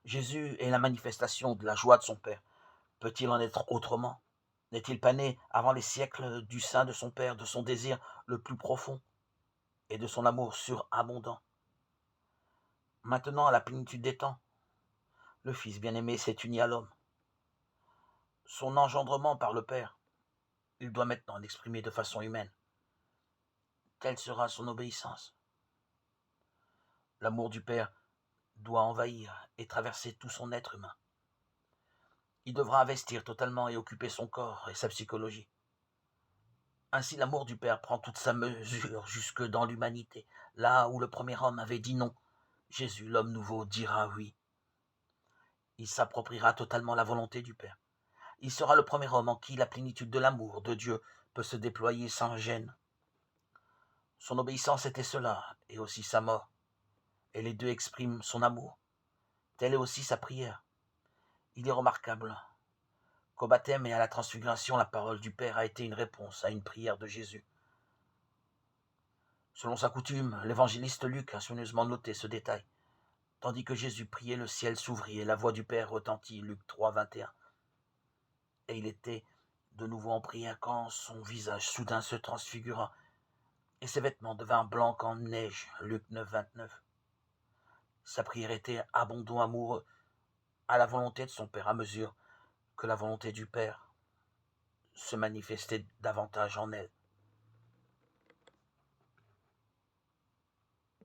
Jésus est la manifestation de la joie de son Père. Peut-il en être autrement? N'est-il pas né avant les siècles du sein de son Père, de son désir le plus profond et de son amour surabondant? Maintenant, à la plénitude des temps, le Fils bien-aimé s'est uni à l'homme. Son engendrement par le Père, il doit maintenant l'exprimer de façon humaine. Telle sera son obéissance. L'amour du Père doit envahir et traverser tout son être humain. Il devra investir totalement et occuper son corps et sa psychologie. Ainsi l'amour du Père prend toute sa mesure jusque dans l'humanité. Là où le premier homme avait dit non, Jésus, l'homme nouveau, dira oui. Il s'appropriera totalement la volonté du Père. Il sera le premier homme en qui la plénitude de l'amour de Dieu peut se déployer sans gêne. Son obéissance était cela, et aussi sa mort. Et les deux expriment son amour. Telle est aussi sa prière. Il est remarquable qu'au baptême et à la transfiguration, la parole du Père a été une réponse à une prière de Jésus. Selon sa coutume, l'évangéliste Luc a soigneusement noté ce détail. Tandis que Jésus priait, le ciel s'ouvrit et la voix du Père retentit, Luc 3, 21. Et il était de nouveau en prière quand son visage soudain se transfigura et ses vêtements devinrent blancs comme neige, Luc 9, 29. Sa prière était abondant amoureux à la volonté de son Père à mesure que la volonté du Père se manifestait davantage en elle.